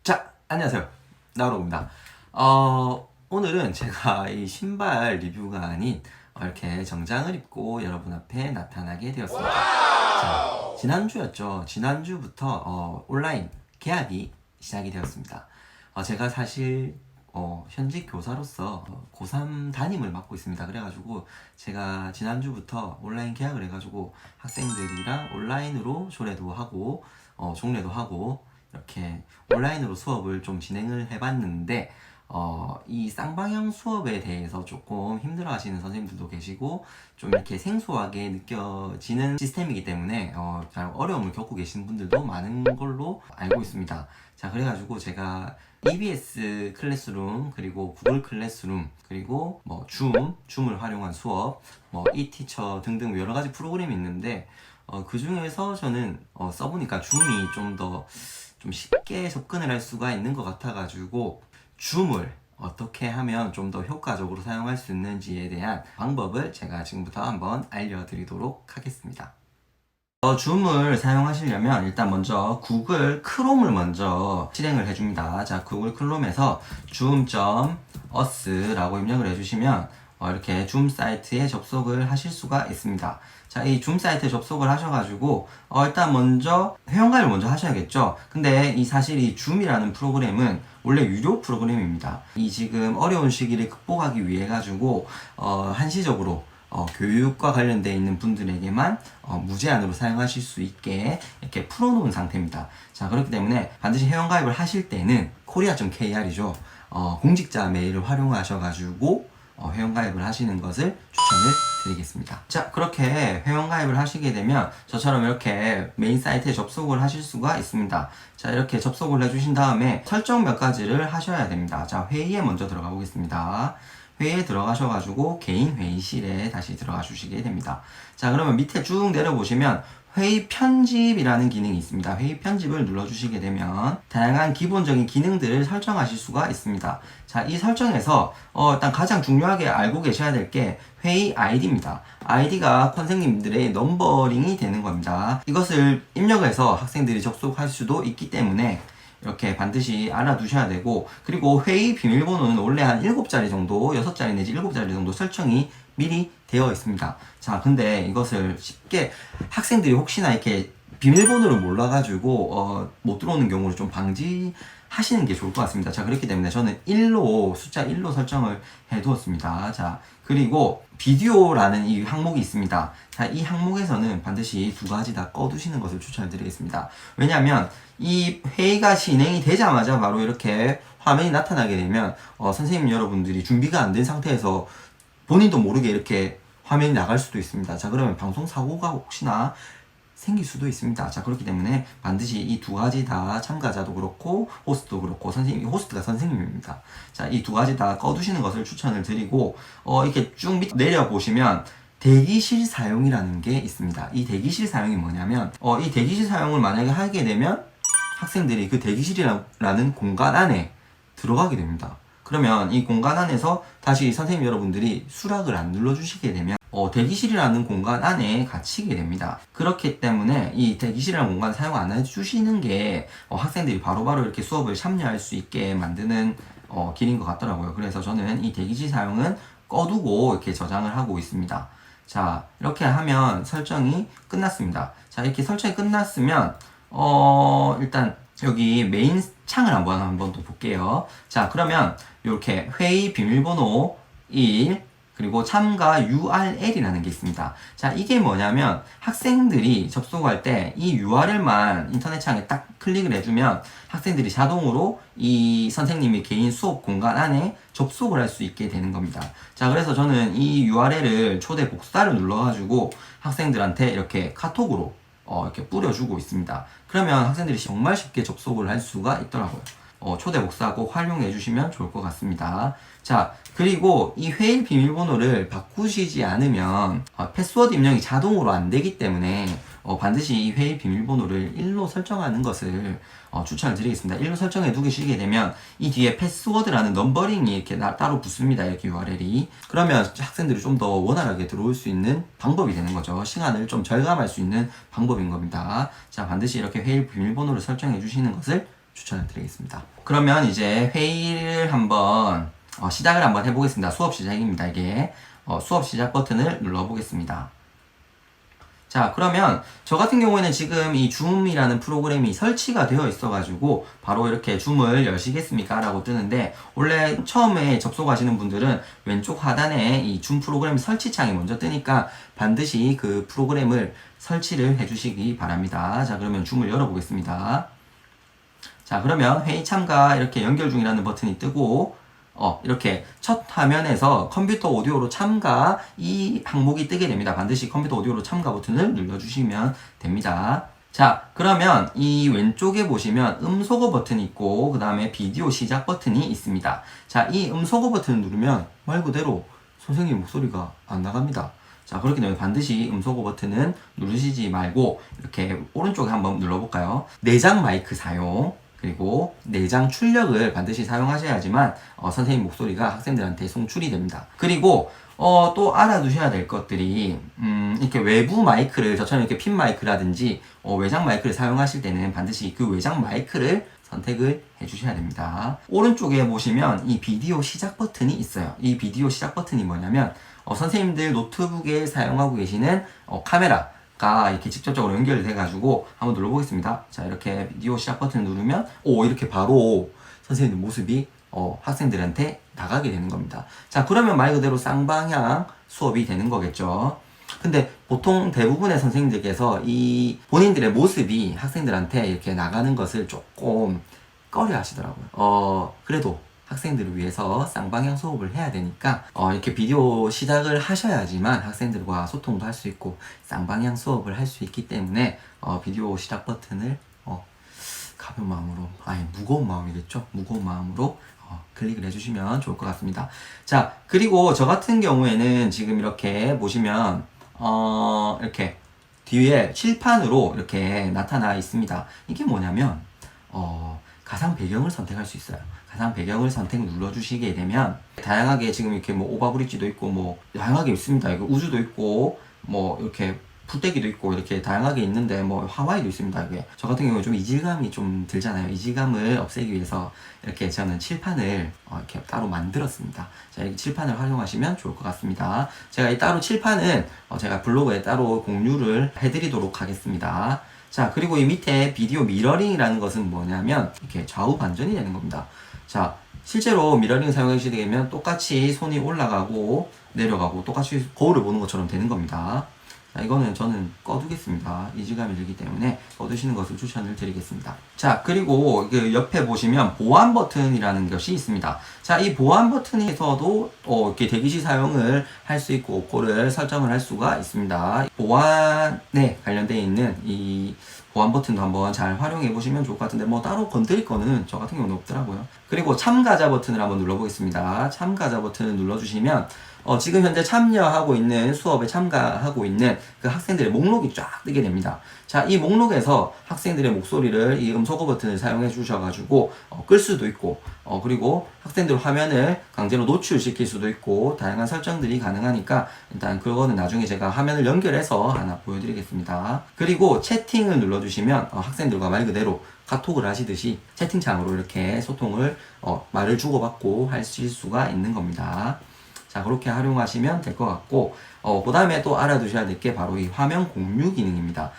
자, 안녕하세요. 나로입니다. 오늘은 제가 이 신발 리뷰가 아닌 이렇게 정장을 입고 여러분 앞에 나타나게 되었습니다. 자, 지난주였죠. 지난주부터 온라인 계약이 시작이 되었습니다. 제가 사실 현직 교사로서 고3 담임을 맡고 있습니다. 그래가지고 제가 지난주부터 온라인 계약을 해가지고 학생들이랑 온라인으로 조례도 하고 종례도 하고 이렇게 온라인으로 수업을 좀 진행을 해봤는데 이 쌍방향 수업에 대해서 조금 힘들어 하시는 선생님들도 계시고 좀 이렇게 생소하게 느껴지는 시스템이기 때문에 잘 어려움을 겪고 계신 분들도 많은 걸로 알고 있습니다. 자, 그래가지고 제가 EBS 클래스룸, 그리고 구글 클래스룸, 그리고 뭐 줌을 활용한 수업, 뭐 e티처 등등 여러 가지 프로그램이 있는데 그 중에서 저는 써보니까 줌이 좀 쉽게 접근을 할 수가 있는 것 같아가지고 줌을 어떻게 하면 좀 더 효과적으로 사용할 수 있는지에 대한 방법을 제가 지금부터 한번 알려드리도록 하겠습니다. 줌을 사용하시려면 일단 먼저 구글 크롬을 먼저 실행을 해줍니다. 자, 구글 크롬에서 zoom.us라고 입력을 해주시면 이렇게 줌 사이트에 접속을 하실 수가 있습니다. 자, 이 줌 사이트에 접속을 하셔가지고 일단 먼저 회원가입을 먼저 하셔야겠죠. 근데 사실 이 줌이라는 프로그램은 원래 유료 프로그램입니다. 이 지금 어려운 시기를 극복하기 위해 가지고 한시적으로 교육과 관련되어 있는 분들에게만 무제한으로 사용하실 수 있게 이렇게 풀어놓은 상태입니다. 자, 그렇기 때문에 반드시 회원가입을 하실 때는 korea.kr이죠. 공직자 메일을 활용하셔가지고 회원가입을 하시는 것을 추천을 드리겠습니다. 자, 그렇게 회원가입을 하시게 되면 저처럼 이렇게 메인 사이트에 접속을 하실 수가 있습니다. 자, 이렇게 접속을 해주신 다음에 설정 몇 가지를 하셔야 됩니다. 자, 회의에 먼저 들어가 보겠습니다. 회의에 들어가셔가지고 개인 회의실에 다시 들어가 주시게 됩니다. 자, 그러면 밑에 쭉 내려보시면 회의 편집이라는 기능이 있습니다. 회의 편집을 눌러주시게 되면 다양한 기본적인 기능들을 설정하실 수가 있습니다. 자, 이 설정에서 일단 가장 중요하게 알고 계셔야 될 게 회의 아이디입니다. 아이디가 선생님들의 넘버링이 되는 겁니다. 이것을 입력해서 학생들이 접속할 수도 있기 때문에 이렇게 반드시 알아두셔야 되고, 그리고 회의 비밀번호는 원래 한 7자리 정도, 6자리 내지 7자리 정도 설정이 미리 되어 있습니다. 자, 근데 이것을 쉽게 학생들이 혹시나 이렇게 비밀번호를 몰라가지고 못 들어오는 경우를 좀 방지하시는 게 좋을 것 같습니다. 자, 그렇기 때문에 저는 숫자 1로 설정을 해두었습니다. 자, 그리고 비디오라는 이 항목이 있습니다. 자, 이 항목에서는 반드시 두 가지 다 꺼두시는 것을 추천드리겠습니다. 왜냐하면 이 회의가 진행이 되자마자 바로 이렇게 화면이 나타나게 되면 선생님 여러분들이 준비가 안 된 상태에서 본인도 모르게 이렇게 화면이 나갈 수도 있습니다. 자, 그러면 방송 사고가 혹시나 생길 수도 있습니다. 자, 그렇기 때문에 반드시 이 두 가지 다 참가자도 그렇고 호스트도 그렇고 호스트가 선생님입니다. 자, 이 두 가지 다 꺼두시는 것을 추천을 드리고 이렇게 쭉 밑 내려보시면 대기실 사용이라는 게 있습니다. 이 대기실 사용이 뭐냐면 이 대기실 사용을 만약에 하게 되면 학생들이 그 대기실이라는 공간 안에 들어가게 됩니다. 그러면 이 공간 안에서 다시 선생님 여러분들이 수락을 안 눌러주시게 되면 대기실이라는 공간 안에 갇히게 됩니다. 그렇기 때문에 이 대기실이라는 공간 사용 안 해주시는 게 학생들이 바로바로 이렇게 수업을 참여할 수 있게 만드는 길인 것 같더라고요. 그래서 저는 이 대기실 사용은 꺼두고 이렇게 저장을 하고 있습니다. 자, 이렇게 하면 설정이 끝났습니다. 자, 이렇게 설정이 끝났으면 일단 여기 메인 창을 한번 또 볼게요. 자, 그러면 이렇게 회의 비밀번호 1 그리고 참가 URL이라는 게 있습니다. 자, 이게 뭐냐면 학생들이 접속할 때 이 URL만 인터넷 창에 딱 클릭을 해주면 학생들이 자동으로 이 선생님의 개인 수업 공간 안에 접속을 할 수 있게 되는 겁니다. 자, 그래서 저는 이 URL을 초대 복사를 눌러가지고 학생들한테 이렇게 카톡으로 이렇게 뿌려주고 있습니다. 그러면 학생들이 정말 쉽게 접속을 할 수가 있더라고요. 초대 복사 꼭 활용해 주시면 좋을 것 같습니다. 자, 그리고 이 회의 비밀번호를 바꾸시지 않으면 패스워드 입력이 자동으로 안 되기 때문에 반드시 이 회의 비밀번호를 1로 설정하는 것을 추천을 드리겠습니다. 1로 설정해 두시게 되면 이 뒤에 패스워드라는 넘버링이 이렇게 따로 붙습니다. 이렇게 URL이. 그러면 학생들이 좀 더 원활하게 들어올 수 있는 방법이 되는 거죠. 시간을 좀 절감할 수 있는 방법인 겁니다. 자, 반드시 이렇게 회의 비밀번호를 설정해 주시는 것을 추천을 드리겠습니다. 그러면 이제 회의를 한번 시작을 한번 해보겠습니다. 수업 시작입니다. 이게 수업 시작 버튼을 눌러보겠습니다. 자, 그러면 저 같은 경우에는 지금 이 줌이라는 프로그램이 설치가 되어 있어가지고 바로 이렇게 줌을 여시겠습니까? 라고 뜨는데, 원래 처음에 접속하시는 분들은 왼쪽 하단에 이 줌 프로그램 설치창이 먼저 뜨니까 반드시 그 프로그램을 설치를 해주시기 바랍니다. 자, 그러면 줌을 열어보겠습니다. 자, 그러면 회의 참가 이렇게 연결 중이라는 버튼이 뜨고, 이렇게 첫 화면에서 컴퓨터 오디오로 참가 이 항목이 뜨게 됩니다. 반드시 컴퓨터 오디오로 참가 버튼을 눌러주시면 됩니다. 자, 그러면 이 왼쪽에 보시면 음소거 버튼이 있고 그 다음에 비디오 시작 버튼이 있습니다. 자, 이 음소거 버튼을 누르면 말 그대로 선생님 목소리가 안 나갑니다. 자, 그렇기 때문에 반드시 음소거 버튼은 누르시지 말고 이렇게 오른쪽에 한번 눌러볼까요? 내장 마이크 사용, 그리고 내장 출력을 반드시 사용하셔야지만 선생님 목소리가 학생들한테 송출이 됩니다. 그리고 또 알아두셔야 될 것들이 이렇게 외부 마이크를 저처럼 이렇게 핀 마이크라든지 외장 마이크를 사용하실 때는 반드시 그 외장 마이크를 선택을 해주셔야 됩니다. 오른쪽에 보시면 이 비디오 시작 버튼이 있어요. 이 비디오 시작 버튼이 뭐냐면 선생님들 노트북에 사용하고 계시는 카메라가 이렇게 직접적으로 연결돼 가지고 한번 눌러보겠습니다. 자, 이렇게 비디오 시작 버튼을 누르면 이렇게 바로 선생님들 모습이 학생들한테 나가게 되는 겁니다. 자, 그러면 말 그대로 쌍방향 수업이 되는 거겠죠. 근데 보통 대부분의 선생님들께서 이 본인들의 모습이 학생들한테 이렇게 나가는 것을 조금 꺼려 하시더라고요. 그래도 학생들을 위해서 쌍방향 수업을 해야 되니까 이렇게 비디오 시작을 하셔야지만 학생들과 소통도 할 수 있고 쌍방향 수업을 할 수 있기 때문에 비디오 시작 버튼을 가벼운 마음으로, 무거운 마음이겠죠? 무거운 마음으로 클릭을 해주시면 좋을 것 같습니다. 자, 그리고 저 같은 경우에는 지금 이렇게 보시면 이렇게 뒤에 칠판으로 이렇게 나타나 있습니다. 이게 뭐냐면 가상 배경을 선택할 수 있어요. 가상 배경을 선택 눌러주시게 되면 다양하게 지금 이렇게 뭐 오버브리지도 있고 뭐 다양하게 있습니다. 이거 우주도 있고 뭐 이렇게 풀떼기도 있고 이렇게 다양하게 있는데 뭐 하와이도 있습니다. 이게 저 같은 경우는 좀 이질감이 좀 들잖아요. 이질감을 없애기 위해서 이렇게 저는 칠판을 이렇게 따로 만들었습니다. 자, 이 칠판을 활용하시면 좋을 것 같습니다. 제가 이 따로 칠판은 제가 블로그에 따로 공유를 해드리도록 하겠습니다. 자, 그리고 이 밑에 비디오 미러링이라는 것은 뭐냐면 이렇게 좌우 반전이 되는 겁니다. 자, 실제로 미러링 사용하시게 되면 똑같이 손이 올라가고 내려가고 똑같이 거울을 보는 것처럼 되는 겁니다. 자, 이거는 저는 꺼두겠습니다. 이질감이 들기 때문에 꺼두시는 것을 추천을 드리겠습니다. 자, 그리고 그 옆에 보시면 보안 버튼이라는 것이 있습니다. 자, 이 보안 버튼에서도 이렇게 대기시 사용을 할 수 있고 없고를 설정을 할 수가 있습니다. 보안에 관련되어 있는 이 보안 버튼도 한번 잘 활용해 보시면 좋을 것 같은데 뭐 따로 건드릴 거는 저 같은 경우는 없더라고요. 그리고 참가자 버튼을 한번 눌러보겠습니다. 참가자 버튼을 눌러주시면 지금 현재 참여하고 있는 수업에 참가하고 있는 그 학생들의 목록이 쫙 뜨게 됩니다. 자, 이 목록에서 학생들의 목소리를 이 음소거 버튼을 사용해 주셔가지고 끌 수도 있고 그리고 학생들 화면을 강제로 노출시킬 수도 있고 다양한 설정들이 가능하니까 일단 그거는 나중에 제가 화면을 연결해서 하나 보여드리겠습니다. 그리고 채팅을 눌러주시면 학생들과 말 그대로 카톡을 하시듯이 채팅창으로 이렇게 소통을 말을 주고받고 하실 수가 있는 겁니다. 자, 그렇게 활용하시면 될 것 같고 그 다음에 또 알아두셔야 될 게 바로 이 화면 공유 기능입니다.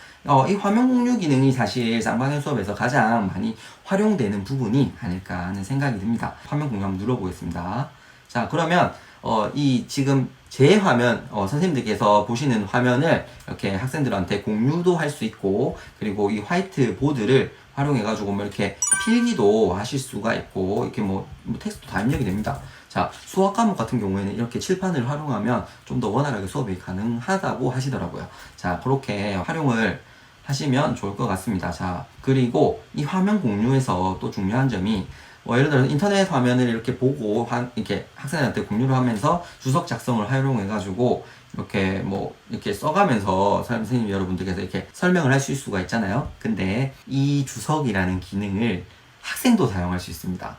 이 화면 공유 기능이 사실 쌍방향 수업에서 가장 많이 활용되는 부분이 아닐까 하는 생각이 듭니다. 화면 공유 한번 눌러보겠습니다. 자, 그러면 이 지금 제 화면 선생님들께서 보시는 화면을 이렇게 학생들한테 공유도 할 수 있고 그리고 이 화이트 보드를 활용해가지고 뭐 이렇게 필기도 하실 수가 있고 이렇게 뭐 텍스트도 다 입력이 됩니다. 자, 수학 과목 같은 경우에는 이렇게 칠판을 활용하면 좀 더 원활하게 수업이 가능하다고 하시더라고요. 자, 그렇게 활용을 하시면 좋을 것 같습니다. 자, 그리고 이 화면 공유에서 또 중요한 점이 예를 들어 인터넷 화면을 이렇게 보고 이렇게 학생한테 공유를 하면서 주석 작성을 활용해가지고 이렇게 이렇게 써가면서 선생님 여러분들께서 이렇게 설명을 하실 수가 있잖아요. 근데 이 주석이라는 기능을 학생도 사용할 수 있습니다.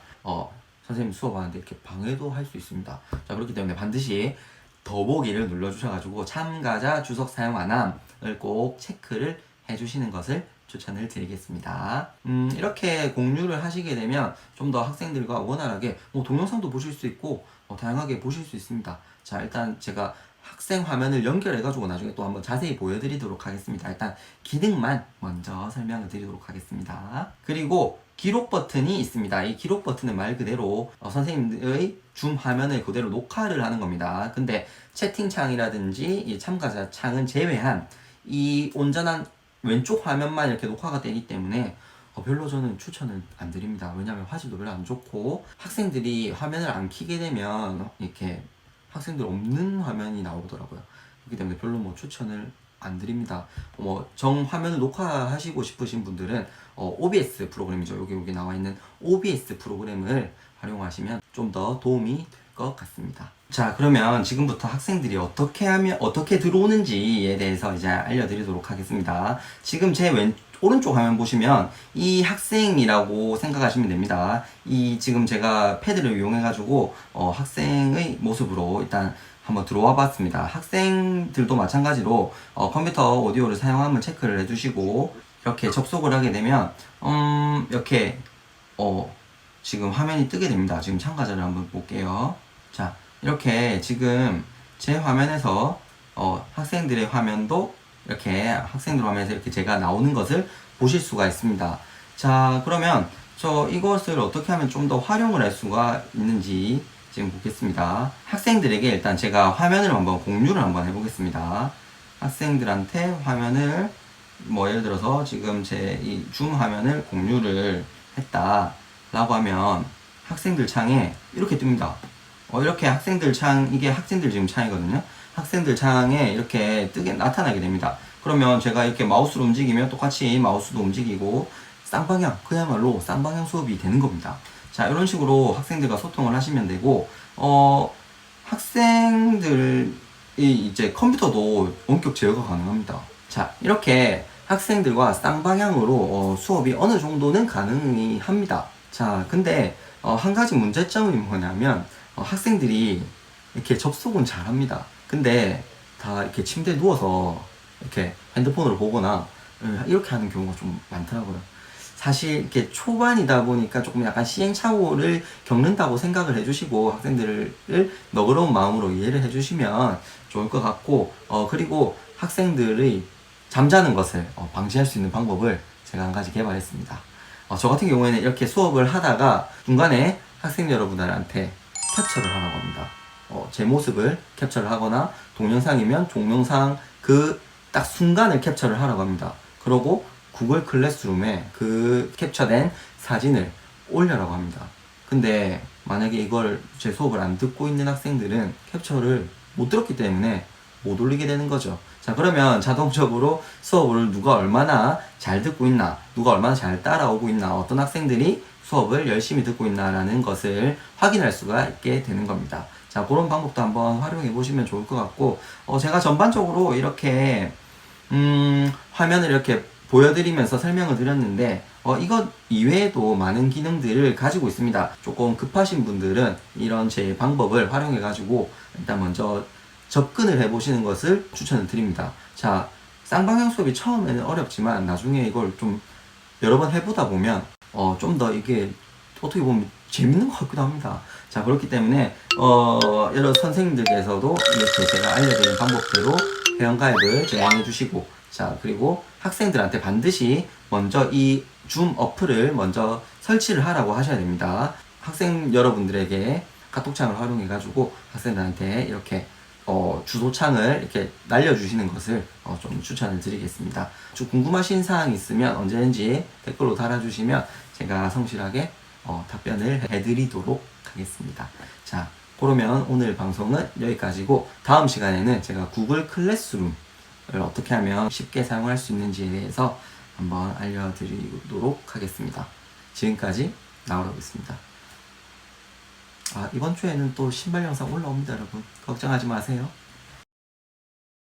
선생님 수업하는데 이렇게 방해도 할 수 있습니다. 자, 그렇기 때문에 반드시 더보기를 눌러주셔가지고 참가자 주석 사용 안함을 꼭 체크를 해주시는 것을 추천을 드리겠습니다. 이렇게 공유를 하시게 되면 좀 더 학생들과 원활하게 동영상도 보실 수 있고 다양하게 보실 수 있습니다. 자, 일단 제가 학생 화면을 연결해가지고 나중에 또 한번 자세히 보여드리도록 하겠습니다. 일단 기능만 먼저 설명을 드리도록 하겠습니다. 그리고 기록 버튼이 있습니다. 이 기록 버튼은 말 그대로 선생님의 줌 화면을 그대로 녹화를 하는 겁니다. 근데 채팅창이라든지 이 참가자 창은 제외한 이 온전한 왼쪽 화면만 이렇게 녹화가 되기 때문에 별로 저는 추천을 안 드립니다. 왜냐하면 화질도 별로 안 좋고 학생들이 화면을 안 켜게 되면 이렇게 학생들 없는 화면이 나오더라고요. 그렇기 때문에 별로 추천을 안 드립니다. 정 화면을 녹화하시고 싶으신 분들은 OBS 프로그램이죠. 여기 나와 있는 OBS 프로그램을 활용하시면 좀 더 도움이 될 것 같습니다. 자, 그러면 지금부터 학생들이 어떻게 들어오는지에 대해서 이제 알려드리도록 하겠습니다. 지금 제 오른쪽 화면 보시면 이 학생이라고 생각하시면 됩니다. 이 지금 제가 패드를 이용해가지고 학생의 모습으로 일단 한번 들어와 봤습니다. 학생들도 마찬가지로 컴퓨터 오디오를 사용하면 체크를 해주시고 이렇게 접속을 하게 되면 이렇게 지금 화면이 뜨게 됩니다. 지금 참가자를 한번 볼게요. 자, 이렇게 지금 제 화면에서 학생들의 화면도 이렇게 학생들 화면에서 이렇게 제가 나오는 것을 보실 수가 있습니다. 자, 그러면 이것을 어떻게 하면 좀 더 활용을 할 수가 있는지 지금 보겠습니다. 학생들에게 일단 제가 화면을 한번 공유를 한번 해보겠습니다. 학생들한테 화면을 예를 들어서 지금 제 이 줌 화면을 공유를 했다 라고 하면 학생들 창에 이렇게 뜹니다. 이렇게 학생들 창, 이게 학생들 지금 창이거든요. 학생들 창에 이렇게 나타나게 됩니다. 그러면 제가 이렇게 마우스로 움직이면 똑같이 마우스도 움직이고 쌍방향, 그야말로 쌍방향 수업이 되는 겁니다. 자, 이런 식으로 학생들과 소통을 하시면 되고 학생들이 이제 컴퓨터도 원격 제어가 가능합니다. 자, 이렇게 학생들과 쌍방향으로 수업이 어느 정도는 가능이 합니다. 자, 근데 한 가지 문제점이 뭐냐면 학생들이 이렇게 접속은 잘합니다. 근데 다 이렇게 침대에 누워서 이렇게 핸드폰으로 보거나 이렇게 하는 경우가 좀 많더라고요. 사실 이렇게 초반이다 보니까 조금 약간 시행착오를 겪는다고 생각을 해주시고 학생들을 너그러운 마음으로 이해를 해주시면 좋을 것 같고 그리고 학생들의 잠자는 것을 방지할 수 있는 방법을 제가 한 가지 개발했습니다. 저 같은 경우에는 이렇게 수업을 하다가 중간에 학생 여러분들한테 캡처를 하라고 합니다. 제 모습을 캡처를 하거나 동영상이면 동영상 그 딱 순간을 캡처를 하라고 합니다. 그러고 구글 클래스룸에 그 캡처된 사진을 올려라고 합니다. 근데 만약에 이걸 제 수업을 안 듣고 있는 학생들은 캡처를 못 들었기 때문에 못 올리게 되는 거죠. 자, 그러면 자동적으로 수업을 누가 얼마나 잘 듣고 있나, 누가 얼마나 잘 따라오고 있나, 어떤 학생들이 수업을 열심히 듣고 있나라는 것을 확인할 수가 있게 되는 겁니다. 자, 그런 방법도 한번 활용해 보시면 좋을 것 같고 제가 전반적으로 이렇게 화면을 이렇게 보여드리면서 설명을 드렸는데 이것 이외에도 많은 기능들을 가지고 있습니다. 조금 급하신 분들은 이런 제 방법을 활용해 가지고 일단 먼저 접근을 해보시는 것을 추천을 드립니다. 자, 쌍방향 수업이 처음에는 어렵지만 나중에 이걸 좀 여러 번 해보다 보면 좀 더 이게 어떻게 보면 재밌는 것 같기도 합니다. 자, 그렇기 때문에 여러 선생님들께서도 이렇게 제가 알려드린 방법대로 회원가입을 진행해 주시고, 자, 그리고 학생들한테 반드시 먼저 이 줌 어플을 먼저 설치를 하라고 하셔야 됩니다. 학생 여러분들에게 카톡창을 활용해 가지고 학생들한테 이렇게 주소창을 이렇게 날려주시는 것을 좀 추천을 드리겠습니다. 좀 궁금하신 사항이 있으면 언제든지 댓글로 달아주시면 제가 성실하게 답변을 해드리도록 하겠습니다. 자, 그러면 오늘 방송은 여기까지고 다음 시간에는 제가 구글 클래스룸을 어떻게 하면 쉽게 사용할 수 있는지에 대해서 한번 알려드리도록 하겠습니다. 지금까지 나오라고 있습니다. 이번 주에는 또 신발 영상 올라옵니다, 여러분. 걱정하지 마세요.